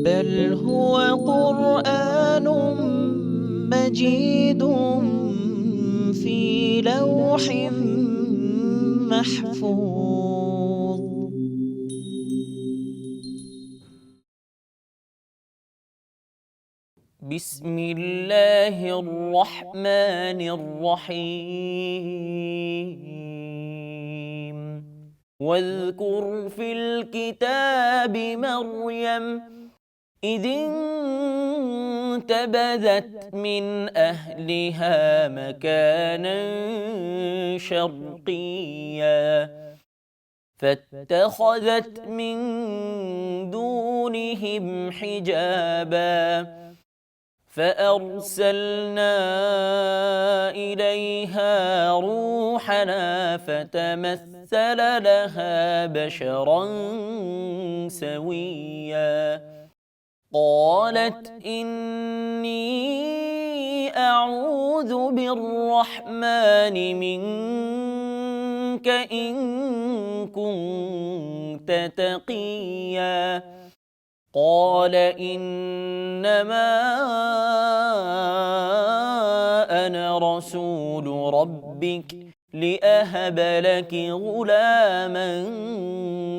بل هو قرآن مجيد في لوح محفوظ. بسم الله الرحمن الرحيم. واذكر في الكتاب مريم إذ انتبذت من أهلها مكانا شرقيا فاتخذت من دونهم حجابا فأرسلنا إليها روحنا فتمثل لها بشرا سويا قالت إني أعوذ بالرحمن منك إن كنت تقيا قال إنما أنا رسول ربك لأهب لك غلاما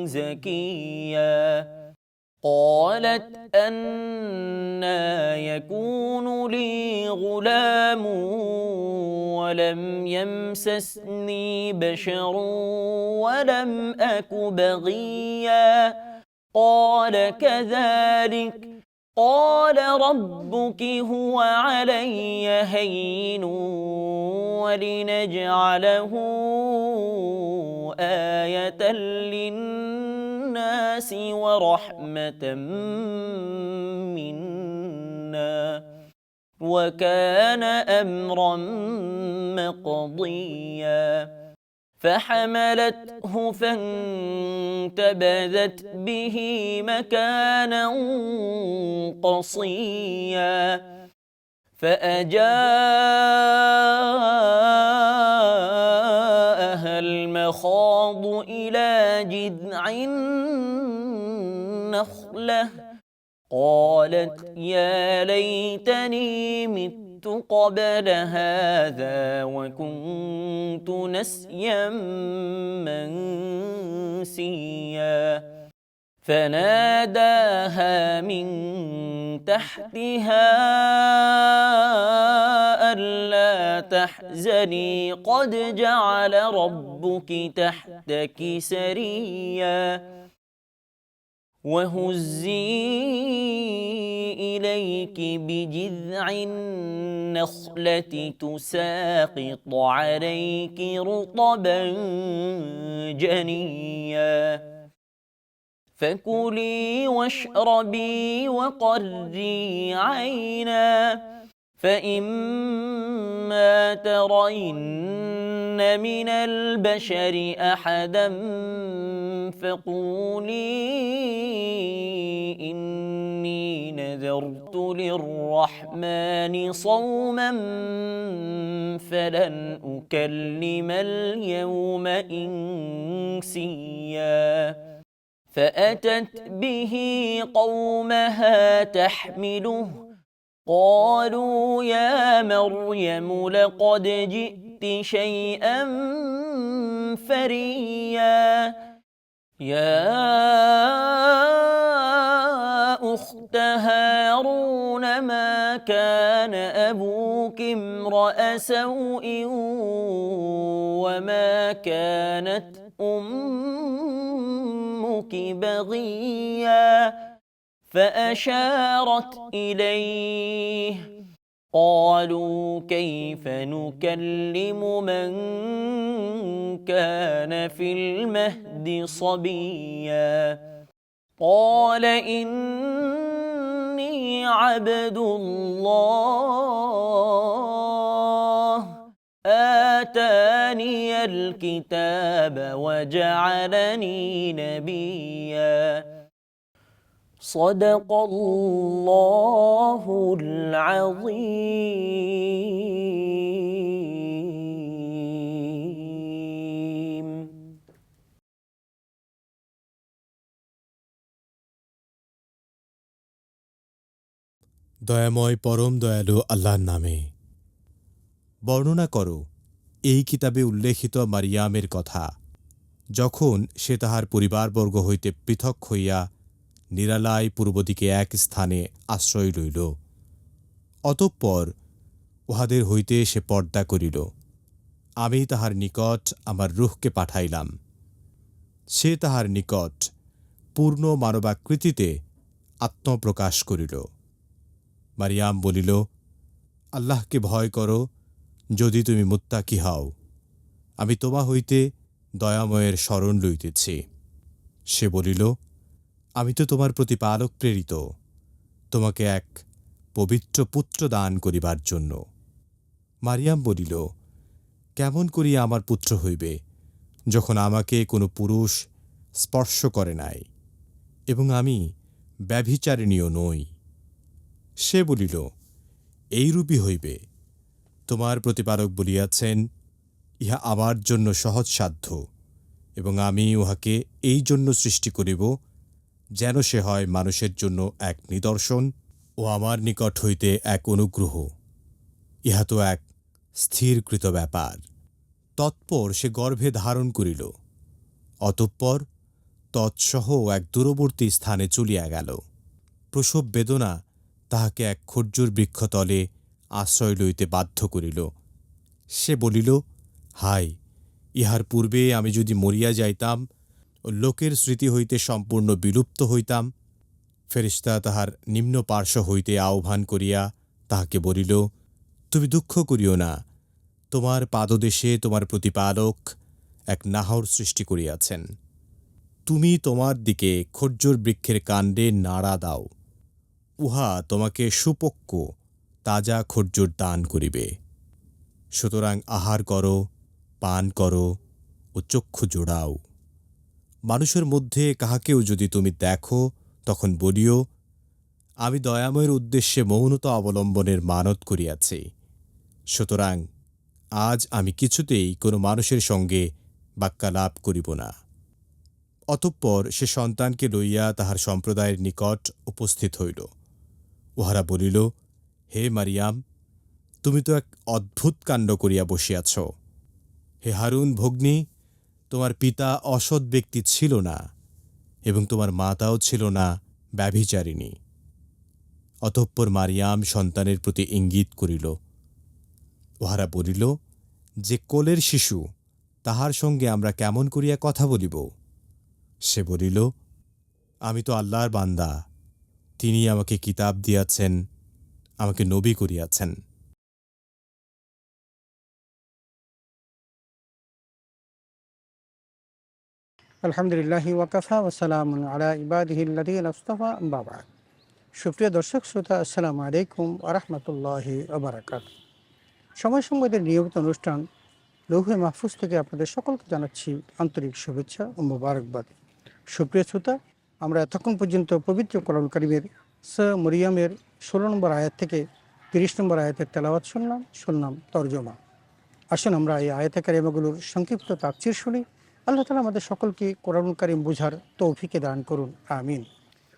زكيا قالت أنى يكون لي غلام ولم يمسسني بشر ولم أك بغيا قال كذلك قال ربك هو علي هين ولنجعله آية للناس ورحمة منا وكان أمرا مقضيا فحملته فانتبذت به مكانا قصيا فأجاءها المخاض إلى جذع النخلة قالت يا ليتني مت قبل هذا وكنت نسيا منسيا فناداها من تحتها ألا تحزني قد جعل ربك تحتك سريا وهزي إليك بجذع النخلة تساقط عليك رطبا جنيا فكلي واشربي وقري عينا فإما ترين من البشر أحدا فقولي إني نذرت للرحمن صوما فلن أكلم اليوم إنسيا فأتت به قومها تحمله قالوا يا مريم لقد جئت شيئا فريا يا أخت هارون ما كان أبوك امرأ سوء وما كانت أمك بغيا فأشارت إليه قالوا كيف نكلم من كان في المهد صبيا قال إني عبد الله آتاني الكتاب وجعلني نبيا صدق الله العظيم. দয়াময় পরম দয়ালু আল্লাহর নামে। বর্ণনা করো এই কিতাবে উল্লেখিত মারিয়ামের কথা, যখন সে তাহার পরিবারবর্গ হইতে পৃথক হইয়া নিরালায় পূর্বদিকে এক স্থানে আশ্রয় লইল। অতঃপর উহাদের হইতে সে পর্দা করিল। আমি তাহার নিকট আমার রূহকে পাঠাইলাম। সে তাহার নিকট পূর্ণ মানবাকৃতিতে আত্মপ্রকাশ করিল। মারিয়াম বলিল, আল্লাহকে ভয় করো, যদি তুমি মুত্তাকি হও। আমি তোমা হইতে দয়াময়ের শরণ লইতেছি। সে বলিল, আমি তো তোমার প্রতিপালক প্রেরিত, তোমাকে এক পবিত্র পুত্র দান করিবার জন্য। মারিয়াম বলিল, কেমন করিয়া আমার পুত্র হইবে, যখন আমাকে কোনো পুরুষ স্পর্শ করে নাই, এবং আমি ব্যভিচারিণীও নই। সে বলিল, এইরূপই হইবে। তোমার প্রতিপালক বলিয়াছেন, ইহা আমার জন্য সহজসাধ্য, এবং আমি উহাকে এই জন্য সৃষ্টি করিব, যেন সে হয় মানুষের জন্য এক নিদর্শন ও আমার নিকট হইতে এক অনুগ্রহ। ইহা তো এক স্থিরকৃত ব্যাপার। তৎপর সে গর্ভে ধারণ করিল। অতঃপর তৎসহ এক দূরবর্তী স্থানে চলিয়া গেল। প্রসব বেদনা তাহাকে এক খর্জুর বৃক্ষতলে আশ্রয় লইতে বাধ্য করিল। সে বলিল, হায়, ইহার পূর্বে আমি যদি মরিয়া যাইতাম ও লোকের স্মৃতি হইতে সম্পূর্ণ বিলুপ্ত হইতাম। ফেরেশতা তাহার নিম্ন পার্শ্ব হইতে আহ্বান করিয়া তাহাকে বলিল, তুমি দুঃখ করিও না, তোমার পাদদেশে তোমার প্রতিপালক এক নাহর সৃষ্টি করিয়াছেন। তুমি তোমার দিকে খর্জুর বৃক্ষের কাণ্ডে নাড়া দাও, উহা তোমাকে সুপক্ক তাজা খর্জুর দান করিবে। সুতরাং আহার করো, পান করো ও চক্ষু জোড়াও। মানুষের মধ্যে কাহাকেও যদি তুমি দেখো, তখন বলিও, আমি দয়াময়ের উদ্দেশ্যে মৌনতা অবলম্বনের মানত করিয়াছি। সুতরাং আজ আমি কিছুতেই কোনো মানুষের সঙ্গে বাক্যালাপ করিব না। অতঃপর সে সন্তানকে লইয়া তাহার সম্প্রদায়ের নিকট উপস্থিত হইল। উহারা বলিল, হে মারিয়াম, তুমি তো এক অদ্ভুত কাণ্ড করিয়া বসিয়াছ। হে হারুন ভগ্নী, তোমার পিতা অসৎ ব্যক্তি ছিল না, এবং তোমার মাতাও ছিল না ব্যভিচারিণী। অতঃপর মারিয়াম সন্তানের প্রতি ইঙ্গিত করিল। উহারা বলিল, যে কোলের শিশু, তাহার সঙ্গে আমরা কেমন করিয়া কথা বলিব? সে বলিল, আমি তো আল্লাহর বান্দা, তিনি আমাকে কিতাব দিয়াছেন, আমাকে নবী করিয়াছেন। আলহামদুলিল্লাহি ওয়াকাফা ওয়াসালামুন আলা ইবাদিহিল্লাযীনা ইসতাফা আম্মা বা'দ। সুপ্রিয় দর্শক শ্রোতা, আসসালামু আলাইকুম ওয়া রাহমাতুল্লাহি ওয়া বারাকাতুহু। সময় সংবাদের নিয়মিত অনুষ্ঠান লৌহে মাহফুজ থেকে আপনাদের সকলকে জানাচ্ছি আন্তরিক শুভেচ্ছা ও মোবারকবাদ। সুপ্রিয় শ্রোতা, আমরা এতক্ষণ পর্যন্ত পবিত্র কোরআন কারীমের মরিয়মের 16 নম্বর আয়াত থেকে 30 নম্বর আয়াতের তেলাওয়াত শুনলাম তরজমা। আসুন আমরা এই আয়াতে কারিমাগুলোর সংক্ষিপ্ত তাফসীর শুনি। আল্লাহ তাআলা আমাদের সকলকে কোরআনুল কারীম বুঝার তৌফিকে দান করুন, আমিন।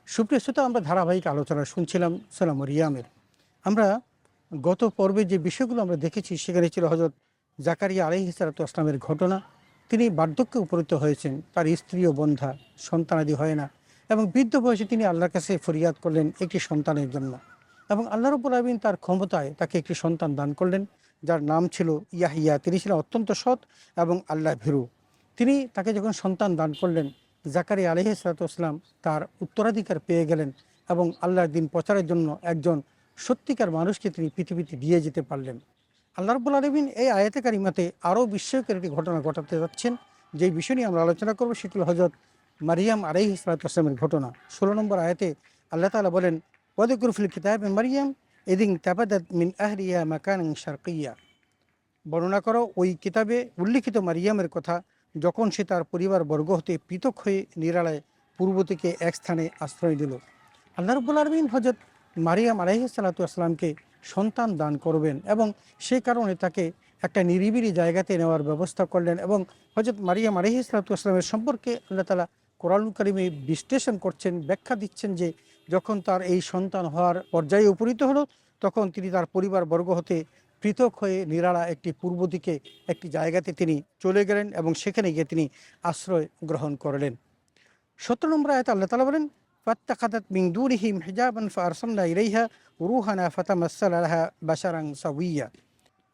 সুপ্রিয় শ্রোতা, আমরা ধারাবাহিক আলোচনা শুনছিলাম সূরা মরিয়মের। আমরা গত পর্বে যে বিষয়গুলো আমরা দেখেছি, সেখানে ছিল হযরত জাকারিয়া আলাইহিস সালাতু ওয়াসসালামের ঘটনা। তিনি বার্ধক্যে উপনীত হয়েছেন, তার স্ত্রী ও বন্ধা, সন্তানাদি হয় না, এবং বৃদ্ধ বয়সে তিনি আল্লাহর কাছে ফরিয়াদ করলেন একটি সন্তানের জন্য, এবং আল্লাহ রাব্বুল আলামিন তার ক্ষমতায় তাকে একটি সন্তান দান করলেন, যার নাম ছিল ইয়াহিয়া। তিনি ছিলেন অত্যন্ত সৎ এবং আল্লাহ ভীরু। তিনি তাকে যখন সন্তান দান করলেন, জাকারিয়া আলাইহিস সালাতু ওয়াসসালাম তার উত্তরাধিকার পেয়ে গেলেন, এবং আল্লাহর দিন প্রচারের জন্য একজন সত্যিকার মানুষকে তিনি পৃথিবীতে দিয়ে যেতে পারলেন। আল্লাহ রাব্বুল আলামিন এই আয়াতে কারিমাতে আরও বিস্ময়কর একটি ঘটনা ঘটাতে যাচ্ছেন। যেই বিষয় নিয়ে আমরা আলোচনা করব, সেটি হল হযরত মারিয়াম আলাইহিস সালাতু ওয়াসসালামের ঘটনা। 16 নম্বর আয়াতে আল্লাহ তাআলা বলেন, ওয়াযকুর ফিল কিতাবি মারিয়াম ইদিন তাবাদাত মিন আহলিহা মাকানান শারকিয়্যা। বর্ণনা করো ওই কিতাবে উল্লিখিত মারিয়ামের কথা, যখন সে তার পরিবার বর্গ হতে পৃথক হয়ে নিরালায় পূর্ব থেকে এক স্থানে আশ্রয় দিল। আল্লাহ রাব্বুল আলামিন হযরত মারিয়াম আলাইহিস সালাতু ওয়াসসালামকে সন্তান দান করবেন, এবং সেই কারণে তাকে একটা নিরিবিলি জায়গাতে নেওয়ার ব্যবস্থা করলেন। এবং হযরত মারিয়াম আলাইহিস সালাতু ওয়াসসালামের সম্পর্কে আল্লাহ তাআলা কোরআনুল কারীমে বিশ্লেষণ করছেন, ব্যাখ্যা দিচ্ছেন যে যখন তার এই সন্তান হওয়ার পর্যায়ে উপনীত হলো, তখন তিনি তার পরিবারবর্গ হতে পৃথক হয়ে নিরালা একটি পূর্ব দিকে একটি জায়গাতে তিনি চলে গেলেন এবং সেখানে গিয়ে তিনি আশ্রয় গ্রহণ করলেন। 17 নম্বর আয়াতে আল্লাহ তাআলা বলেন, ফাত্তাখাযাত মিন দুনিহিম হিজাবান ফাআরসালনা ইলাইহা রূহানা ফাতামাসসালা লাহা বাশারান সাওয়িয়া।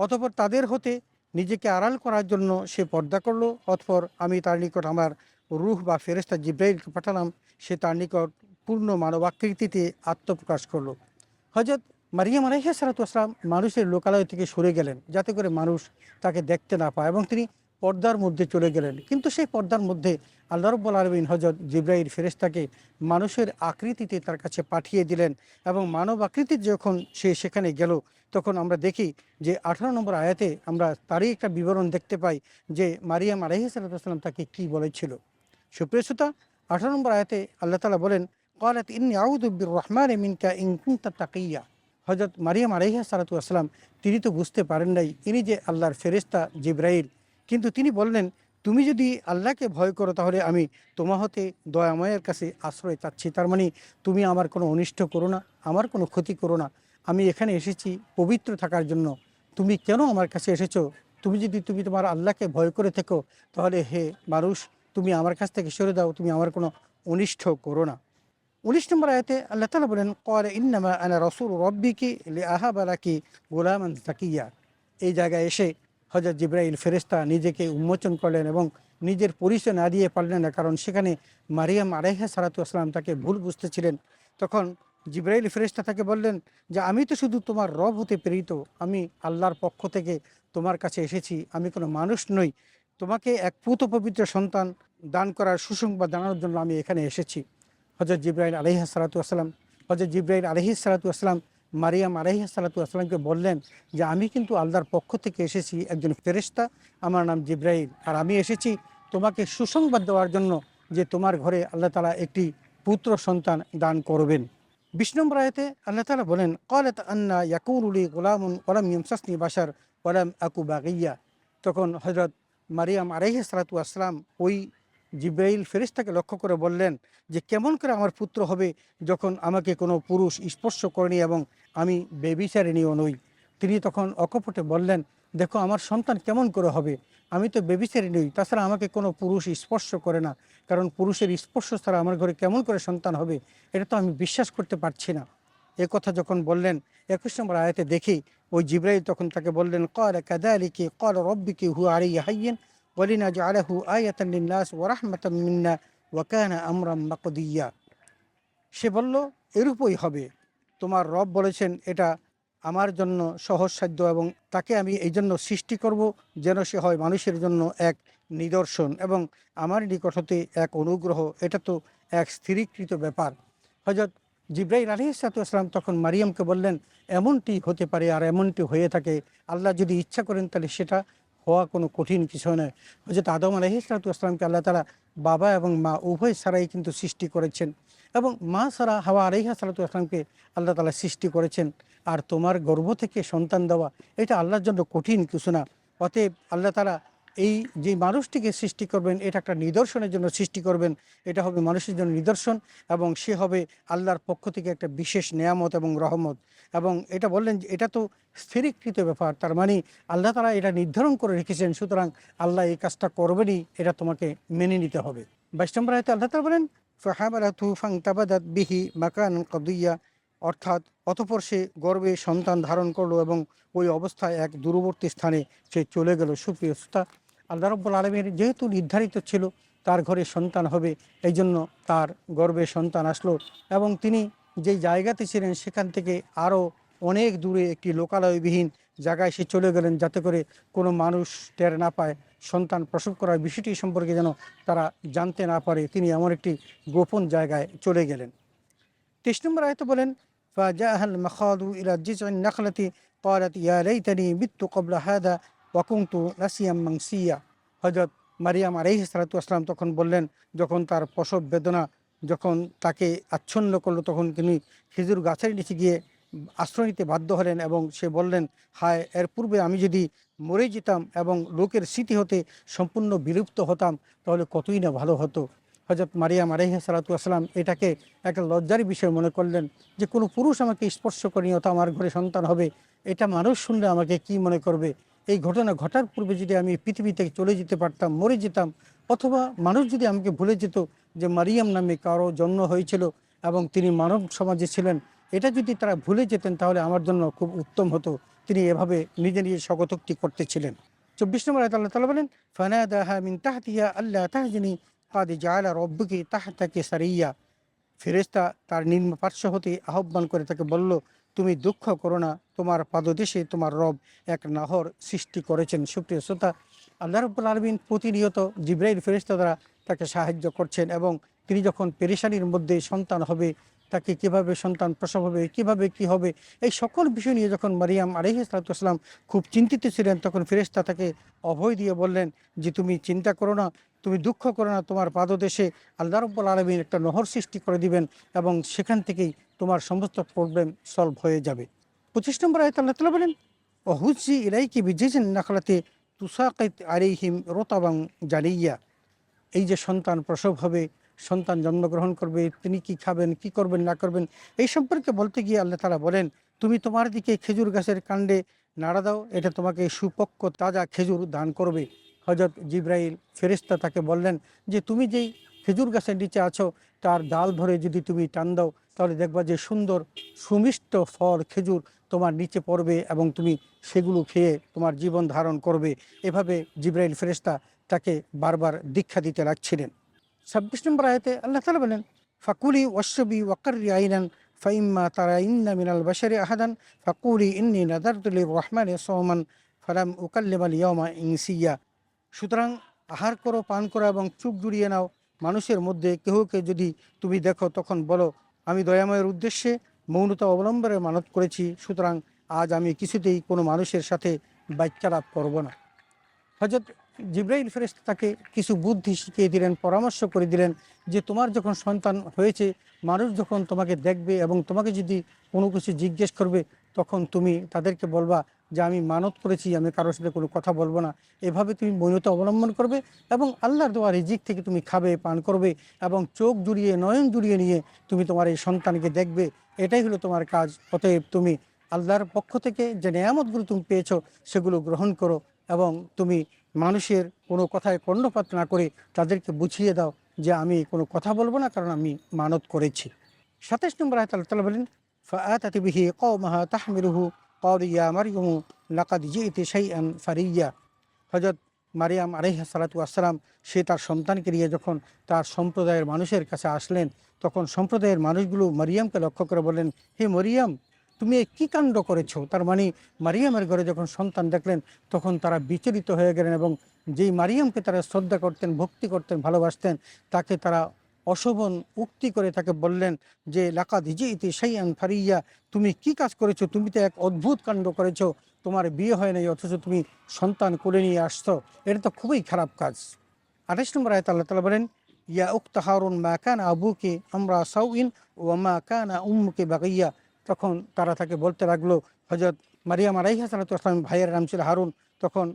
অতঃপর তাদের হতে নিজেকে আড়াল করার জন্য সে পর্দা করলো। অতঃপর আমি তার নিকট আমার রূহ বা ফেরেশতা জিব্রাইলকে পাঠালাম, সে তার নিকট পূর্ণ মানবাকৃতিতে আত্মপ্রকাশ করলো। হযরত মারিয়াম আলাইহিস সালাতু ওয়াস সালাম মানুষের লোকালয় থেকে সরে গেলেন যাতে করে মানুষ তাকে দেখতে না পায়, এবং তিনি পর্দার মধ্যে চলে গেলেন। কিন্তু সেই পর্দার মধ্যে আল্লাহ রাব্বুল আলামিন হযরত জিব্রাইল ফেরেশতাকে মানুষের আকৃতিতে তার কাছে পাঠিয়ে দিলেন, এবং মানব আকৃতির যখন সে সেখানে গেল, তখন আমরা দেখি যে 18 নম্বর আয়াতে আমরা তারই একটা বিবরণ দেখতে পাই যে মারিয়াম আলাইহিস সালাতু ওয়াস সালাম তাকে কী বলেছিল। সুপ্রিয় শ্রোতা, 18 নম্বর আয়াতে আল্লাহ তাআলা বলেন, ক্বালাত ইন্নী আউযু বির-রহমানি মিনকা ইন কুনতা তাকিয়্যা। হযরত মারিয়াম আলাইহিস সালাতু ওয়াস সালাম তিনি তো বুঝতে পারেন নাই ইনি যে আল্লাহর ফেরেশতা জিব্রাইল, কিন্তু তিনি বললেন, তুমি যদি আল্লাহকে ভয় করো তাহলে আমি তোমা হতে দয়াময়ের কাছে আশ্রয় চাচ্ছি। তার মানে তুমি আমার কোনো অনিষ্ট করো না, আমার কোনো ক্ষতি করো না। আমি এখানে এসেছি পবিত্র থাকার জন্য। তুমি কেন আমার কাছে এসেছো? তুমি তোমার আল্লাহকে ভয় করে থেকো, তাহলে হে মানুষ, তুমি আমার কাছ থেকে সরে দাও, তুমি আমার কোনো অনিষ্ট করো না। 19 নম্বর আয়াতে আল্লাহ তাআলা বলেন, ক্বালা ইন্নামা আনা রাসূলু রাব্বিকি লিআহাবা লাকি গুলামান যাকিয়্যা। এই জায়গায় এসে হযরত জিবরাইল ফেরেশতা নিজেকে উন্মোচন করলেন এবং নিজের পরিচয় না দিয়ে পারলেন না, কারণ সেখানে মারিয়াম আলাইহিস সালাতু ওয়াস সালাম তাকে ভুল বুঝতেছিলেন। তখন জিবরাইল ফেরেশতা তাকে বললেন যে আমি তো শুধু তোমার রব হতে প্রেরিত, আমি আল্লাহর পক্ষ থেকে তোমার কাছে এসেছি, আমি কোনো মানুষ নই। তোমাকে এক পুত পবিত্র সন্তান দান করার সুসংবাদ জানানোর জন্য আমি এখানে এসেছি। হযরত জিবরাইল আলাইহিস সালাতু ওয়াস সালাম মারিয়াম আলাইহিস সালাতু ওয়াস সালামকে বললেন যে আমি কিন্তু আল্লাহর পক্ষ থেকে এসেছি, একজন ফেরেশতা, আমার নাম জিবরাইল, আর আমি এসেছি তোমাকে সুসংবাদ দেওয়ার জন্য যে তোমার ঘরে আল্লাহ তাআলা একটি পুত্র সন্তান দান করবেন। 20 নম্বর আয়াতে আল্লাহ তাআলা বলেন, ক্বালাত আন্না ইয়াকুনু লি গুলামুন ওয়া লাম ইয়ামসাসনি বাশার ওয়া লাম আকু বাগিয়্যা। তখন হযরত মারিয়াম আলাইহিস সালাতু ওয়াস সালাম ওই জিব্রাইল ফেরেশতাকে লক্ষ্য করে বললেন যে কেমন করে আমার পুত্র হবে যখন আমাকে কোনো পুরুষ স্পর্শ করেনি এবং আমি বেবিচারিণীও নই। তিনি তখন অকপটে বললেন, দেখো আমার সন্তান কেমন করে হবে, আমি তো বেবিচারিণী নই, তাছাড়া আমাকে কোনো পুরুষ স্পর্শ করে না, কারণ পুরুষের স্পর্শ ছাড়া আমার ঘরে কেমন করে সন্তান হবে, এটা তো আমি বিশ্বাস করতে পারছি না। এ কথা যখন বললেন 21 নম্বর আয়াতে দেখি ওই জিব্রাইল তখন তাকে বললেন, ক্বালা কাযালিকা ক্বালা রাব্বুকি হুয়া আলাইয়া হায়্যিন ওয়ালিনাজআলাহু আয়াতান লিন্নাস ওয়া রাহমাতাম মিন্না ওয়া কানা আমরাম মাকদিয়্যা। সে বলল, এরূপই হবে, তোমার রব বলেছেন এটা আমার জন্য সহজসাধ্য, এবং তাকে আমি এই জন্য সৃষ্টি করব যেন সে হয় মানুষের জন্য এক নিদর্শন এবং আমার নিকট হতে এক অনুগ্রহ। এটা তো এক স্থিরীকৃত ব্যাপার। হযরত জিবরাইল আলাইহিস সালাতু ওয়াস সালাম তখন মারিয়ামকে বললেন, এমনটি হতে পারে, আর এমনটি হয়ে থাকে, আল্লাহ যদি ইচ্ছা করেন তাহলে সেটা হওয়া কোনো কঠিন কিছু নয়। হযরত আদম আলাইহিস সালাতু ওয়াস সালামকে আল্লাহ তাআলা বাবা এবং মা উভয় ছাড়াই কিন্তু সৃষ্টি করেছেন, এবং মা ছাড়া হাওয়া আলাইহিস সালাতু ওয়াস সালামকে আল্লাহ তাআলা সৃষ্টি করেছেন। আর তোমার গর্ভ থেকে সন্তান দেওয়া এটা আল্লাহর জন্য কঠিন কিছু না। অতএব আল্লাহ তাআলা এই যে মানুষটিকে সৃষ্টি করবেন এটা একটা নিদর্শনের জন্য সৃষ্টি করবেন, এটা হবে মানুষের জন্য নিদর্শন, এবং সে হবে আল্লাহর পক্ষ থেকে একটা বিশেষ নেয়ামত এবং রহমত। এবং এটা বললেন যে এটা তো স্থিরীকৃত ব্যাপার, তার মানে আল্লাহ তাআলা এটা নির্ধারণ করে রেখেছেন, সুতরাং আল্লাহ এই কাজটা করবেনই, এটা তোমাকে মেনে নিতে হবে। 22 নম্বর আয়াতে আল্লাহ তাআলা বলেন, ফাহামালাতহু ফানতাবাদাত বিহি মাকানান কাদিয়্যা, অর্থাৎ অতঃপর সে গর্ভে সন্তান ধারণ করলো এবং ওই অবস্থায় এক দূরবর্তী স্থানে সে চলে গেল। সুপ্রিয় শ্রোতা, আল্লাহ রাব্বুল আলামিন যেহেতু নির্ধারিত ছিল তার ঘরে সন্তান হবে, এই জন্য তার গর্ভে সন্তান আসলো, এবং তিনি যেই জায়গাতে ছিলেন সেখান থেকে আরও অনেক দূরে একটি লোকালয়বিহীন জায়গায় সে চলে গেলেন, যাতে করে কোনো মানুষ টের না পায়, সন্তান প্রসব করার বিষয়টি সম্পর্কে যেন তারা জানতে না পারে। তিনি এমন একটি গোপন জায়গায় চলে গেলেন। 23 নম্বর আয়াতে বলেন, ফাজাআহাল মাখাদু ইলা জিজইন নাখলাতি ক্বালাত ইয়া লাইতানি মিততু ক্বাবলা হাযা ওয়া কুনতু নাসিয়াম মানসিয়া। হযরত মারিয়াম আলাইহিস সালাতু ওয়াস সালাম তখন বললেন, যখন তার প্রসব বেদনা যখন তাকে আচ্ছন্ন করলো, তখন তিনি খেজুর গাছের নিচে গিয়ে আশ্রয় নিতে বাধ্য হলেন, এবং সে বললেন, হায়, এর পূর্বে আমি যদি মরে যেতাম এবং লোকের স্মৃতি হতে সম্পূর্ণ বিলুপ্ত হতাম তাহলে কতই না ভালো হতো। হজরত মারিয়াম আলাইহিস সালাতু ওয়াসসালাম এটাকে একটা লজ্জার বিষয় মনে করলেন, যে কোনো পুরুষ আমাকে স্পর্শ করেনি অথবা আমার ঘরে সন্তান হবে, এটা মানুষ শুনলে আমাকে কি মনে করবে। এই ঘটনা ঘটার পূর্বে যদি আমি পৃথিবী থেকে চলে যেতে পারতাম, মরে যেতাম, অথবা মানুষ যদি আমাকে ভুলে যেত যে মারিয়াম নামে কারো জন্ম হয়েছিল এবং তিনি মানব সমাজে ছিলেন, এটা যদি তারা ভুলে যেতেন তাহলে আমার জন্য খুব উত্তম হতো। তিনি এভাবে নিজে নিজে স্বগতোক্তি করতেছিলেন। 24 নম্বর আয়াতে আল্লাহ তাআলা বলেন, ফানাদাহা মিন তাহতিহা আল্লা তাহজানি কাদ জাআলা রাব্বুকি তাহতাকি সারিয়্যা। ফেরেশতা তার নিম্ন পার্শ্ব হতে আহ্বান করে তাকে বলল, তুমি দুঃখ করো না, তোমার পাদদেশে তোমার রব এক নাহর সৃষ্টি করেছেন। সুপ্রিয় শ্রোতা, আল্লাহ রাব্বুল আলামিন প্রতিনিয়ত জিবরাইল ফেরেশতা দ্বারা তাকে সাহায্য করছেন, এবং তিনি যখন পেরেশানির মধ্যে সন্তান হবে, তাকে কিভাবে সন্তান প্রসব হবে, কিভাবে কি হবে, এই সকল বিষয় নিয়ে যখন মারিয়াম আলাইহিস সালাতু ওয়াস সালাম খুব চিন্তিত ছিলেন, তখন ফেরেশতা তাকে অভয় দিয়ে বললেন যে তুমি চিন্তা করো না, তুমি দুঃখ করো না, তোমার পাদদেশে আল্লাহ রাব্বুল আলামিন একটা নহর সৃষ্টি করে দিবেন এবং সেখান থেকেই তোমার সমস্ত প্রবলেম সলভ হয়ে যাবে। 25 নম্বর আয়াতে আল্লাহ তাআলা বলেন, ওহুজ্জি ইলাইকি বিজিজিন নাখলাতি তুসাকিত আলাইহিম রতাবান জানিয়া। এই যে সন্তান প্রসব হবে, সন্তান জন্মগ্রহণ করবে, তিনি কি খাবেন, কি করবেন না করবেন, এই সম্পর্কে বলতে গিয়ে আল্লাহ তাআলা বলেন, তুমি তোমার দিকে খেজুর গাছের কাণ্ডে নাড়া দাও, এটা তোমাকে সুপক্ক তাজা খেজুর দান করবে। হযরত জিবরাইল ফেরেশতা তাকে বললেন যে তুমি যেই খেজুর গাছের নিচে আছো, তার ডাল ধরে যদি তুমি টান দাও, তাহলে দেখবা যে সুন্দর সুমিষ্ট ফল খেজুর তোমার নিচে পড়বে এবং তুমি সেগুলো খেয়ে তোমার জীবন ধারণ করবে। এভাবে জিবরাইল ফেরেশতা তাকে বারবার দীক্ষা দিতে লাগছিলেন। 26 নম্বর আয়াতে আল্লাহ তাআলা বলেন, ফাকুলি ওয়াশরবি ওয়াকাররি আইনান ফাইম্মা তারাইন্না মিনাল বাশারি আহাদান ফাকুলি ইন্নী নাযারতু লির-রহমানি সাওমান ফালাম উকাল্লিমাল ইয়াওমা ইনসিয়া। সুতরাং আহার করো, পান করো এবং চোখ জুড়িয়ে নাও। মানুষের মধ্যে কেহকে যদি তুমি দেখো, তখন বলো আমি দয়াময়ের উদ্দেশ্যে মৌনতা অবলম্বনের মানত করেছি, সুতরাং আজ আমি কিছুতেই কোনো মানুষের সাথে বাক্যালাপ করব না। হযরত জিবরাইল ফেরেশতা তাকে কিছু বুদ্ধি শিখিয়ে দিলেন, পরামর্শ করে দিলেন যে তোমার যখন সন্তান হয়েছে, মানুষ যখন তোমাকে দেখবে এবং তোমাকে যদি কোনো কিছু জিজ্ঞেস করবে, তখন তুমি তাদেরকে বলবা যে আমি মানত করেছি, আমি কারোর সাথে কোনো কথা বলবো না। এভাবে তুমি মৌনতা অবলম্বন করবে এবং আল্লাহর দেওয়া রিজিক থেকে তুমি খাবে, পান করবে এবং চোখ জুড়িয়ে, নয়ন জুড়িয়ে নিয়ে তুমি তোমার এই সন্তানকে দেখবে। এটাই হলো তোমার কাজ। অতএব তুমি আল্লাহর পক্ষ থেকে যে নেয়ামতগুলো তুমি পেয়েছো, সেগুলো গ্রহণ করো এবং তুমি মানুষের কোনো কথায় কর্ণপাত না করে তাদেরকে বুঝিয়ে দাও যে আমি কোনো কথা বলবো না, কারণ আমি মানত করেছি। 27 নম্বর আয়াতে আল্লাহ তাআলা বলেন, ফাআতাত বিহি কওমাহা তাহমিলুহু ক্বালু ইয়া মারইয়ামু লাকাদ জিইতি শাইআন ফারিয়্যা। হযরত মারিয়াম আলাইহিস সালাতু ওয়াস সালাম সে তার সন্তানকে নিয়ে যখন তার সম্প্রদায়ের মানুষের কাছে আসলেন, তখন সম্প্রদায়ের মানুষগুলো মারিয়ামকে লক্ষ্য করে বললেন, হে মরিয়াম, তুমি এ কী কাণ্ড করেছো। তার মানে মারিয়ামের ঘরে যখন সন্তান দেখলেন, তখন তারা বিচলিত হয়ে গেলেন এবং যেই মারিয়ামকে তারা শ্রদ্ধা করতেন, ভক্তি করতেন, ভালোবাসতেন, তাকে তারা অশোভন উক্তি করে তাকে বললেন যে লাকাদ জিইতি শাইআন ফারিয়্যা, তুমি কি কাজ করেছো, তুমি তো এক অদ্ভুত কাণ্ড করেছো, তোমার বিয়ে হয় নাই অথচ তুমি সন্তান কোলে নিয়ে আসছো, এটা তো খুবই খারাপ কাজ। 28 নম্বর আয়াতে আল্লাহ তাআলা বলেন, ইয়া উখতা হারুন মা কানা আবুকি আমরা সাউইন ওয়া মা কানা উম্মুকি বাগিয়া। তখন তারা তাকে বলতে লাগলো, হযরত মারিয়াম আলাইহিস সালাতু ওয়াস সালাম ভাইয়ের নাম ছিল হারুন, তখন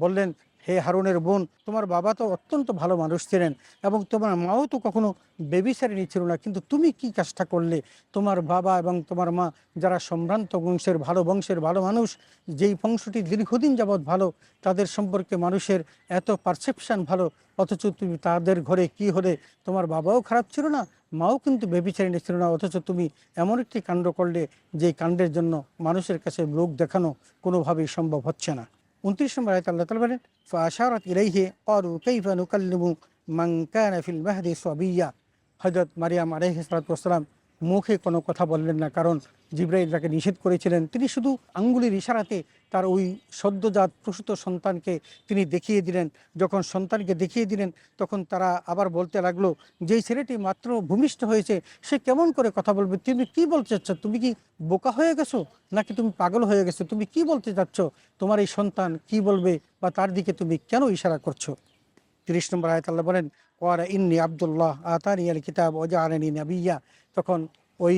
বললেন, হে হারুনের বোন, তোমার বাবা তো অত্যন্ত ভালো মানুষ ছিলেন এবং তোমার মাও তো কখনো বেবিচারিণী ছিল না, কিন্তু তুমি কি কাজটা করলে। তোমার বাবা এবং তোমার মা যারা সম্ভ্রান্ত বংশের ভালো মানুষ, যেই বংশটি দীর্ঘদিন যাবৎ ভালো, তাদের সম্পর্কে মানুষের এত পারসেপশন ভালো, অথচ তুমি তাদের ঘরে কি হলে, তোমার বাবাও খারাপ ছিল না, মাও কিন্তু বেবিচারিণী ছিল না, অথচ তুমি এমন একটি কাণ্ড করলে যে কাণ্ডের জন্য মানুষের কাছে লোক দেখানো কোনোভাবেই সম্ভব হচ্ছে না। 29 নম্বর আয়াতে আল্লাহ তাআলা বলেন, ফাআশারাত ইলাইহি ক্বালু কাইফা নুকাল্লিমু মান কানা ফিল মাহদি সাবিয়্যা। হযরত মারিয়াম আলাইহিস সালাতু ওয়াস সালাম মুখে কোনো কথা বললেন না, কারণ জিবরাইল তাকে নিষেধ করেছিলেন। তিনি শুধু আঙ্গুলের ইশারাতে তার ওই সদ্যজাত প্রসূত সন্তানকে তিনি দেখিয়ে দিলেন। যখন সন্তানকে দেখিয়ে দিলেন, তখন তারা আবার বলতে লাগলো, যেই ছেলেটি মাত্র ভূমিষ্ঠ হয়েছে সে কেমন করে কথা বলবে, তুমি কি বলতে চাচ্ছ, তুমি কি বোকা হয়ে গেছো নাকি তুমি পাগল হয়ে গেছো, তুমি কি বলতে চাচ্ছ, তোমার এই সন্তান কি বলবে বা তার দিকে তুমি কেন ইশারা করছো। 30 নম্বর আয়াত আল্লাহ বলেন, ওয়ারা ইন্নী আব্দুল্লাহ আতানি আল কিতাব ওয়া জাআলানি নাবিয়্যা। তখন ওই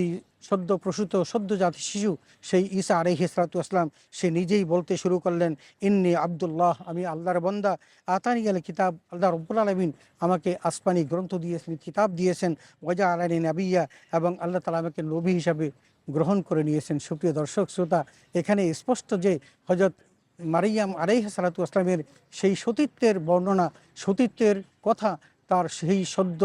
সদ্য প্রসূত সদ্যজাত শিশু সেই ঈসা আলাইহিস সালাতু ওয়াসসালাম সে নিজেই বলতে শুরু করলেন, ইন্নী আব্দুল্লাহ, আমি আল্লাহর বান্দা, আতানি আল কিতাব, আল্লাহ রব্বুল আলামিন আমাকে আসমানি গ্রন্থ দিয়েছেন, কিতাব দিয়েছেন, ওয়াজা আলানি নাবিয়্যা, এবং আল্লাহ তাআলা আমাকে নবী হিসাবে গ্রহণ করে নিয়েছেন। সুপ্রিয় দর্শক শ্রোতা, এখানে স্পষ্ট যে হযরত মারিয়াম আলাইহিস সালাতু ওয়াসসালামের সেই সতীত্বের বর্ণনা, সতীত্বের কথা তার সেই সদ্য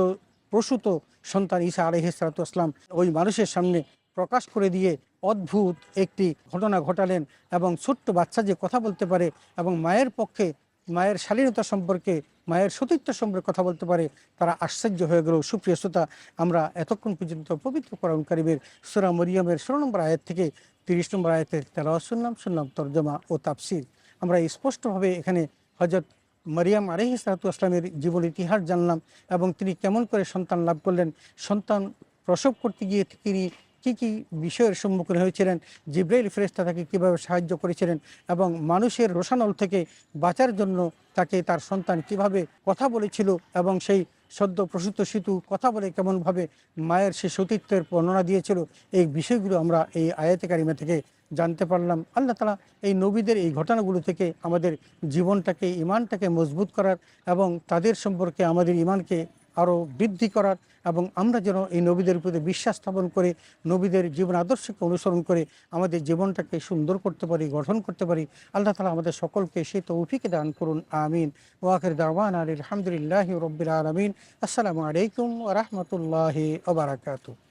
প্রসূত সন্তান ঈসা আলাইহিস সালাতু ওয়াসসালাম ওই মানুষের সামনে প্রকাশ করে দিয়ে অদ্ভুত একটি ঘটনা ঘটালেন। এবং ছোট্ট বাচ্চা যে কথা বলতে পারে এবং মায়ের পক্ষে মায়ের শালীনতা সম্পর্কে, মায়ের সতীত্ব সম্পর্কে কথা বলতে পারে, তারা আশ্চর্য হয়ে গেল। সুপ্রিয় শ্রোতা, আমরা এতক্ষণ পর্যন্ত পবিত্র কোরআন কারীমের সূরা মরিয়মের 16 নম্বর আয়াত থেকে 30 নম্বর আয়াতের তেলাওয়াত শুনলাম তরজমা ও তাফসীর। আমরা স্পষ্টভাবে এখানে হযরত মারিয়াম আলাইহিস সালাতু ওয়াসসালামের জীবন ইতিহাস জানলাম এবং তিনি কেমন করে সন্তান লাভ করলেন, সন্তান প্রসব করতে গিয়ে তিনি কী কী বিষয়ের সম্মুখীন হয়েছিলেন, জিবরাইল ফেরেশতা তাকে কীভাবে সাহায্য করেছিলেন, এবং মানুষের রোষানল থেকে বাঁচার জন্য তাকে তার সন্তান কিভাবে কথা বলেছিল, এবং সেই সদ্য প্রসূত শিশু কথা বলে কেমনভাবে মায়ের সে সতীত্বের বর্ণনা দিয়েছিল, এই বিষয়গুলো আমরা এই আয়াতে কারিমা থেকে জানতে পারলাম। আল্লাহ তাআলা এই নবীদের এই ঘটনাগুলো থেকে আমাদের জীবনটাকে, ইমানটাকে মজবুত করার এবং তাদের সম্পর্কে আমাদের ইমানকে আরও বৃদ্ধি করার, এবং আমরা যেন এই নবীদের প্রতি বিশ্বাস স্থাপন করে নবীদের জীবন আদর্শকে অনুসরণ করে আমাদের জীবনটাকে সুন্দর করতে পারি, গঠন করতে পারি। আল্লাহ তাআলা আমাদের সকলকে সেই তৌফিক দান করুন, আমিন। ওয়া আখির দাওয়ানা আলহামদুলিল্লাহি রাব্বিল আলামিন। আসসালামু আলাইকুম ওয়া রাহমাতুল্লাহি ওয়া বারাকাতুহু।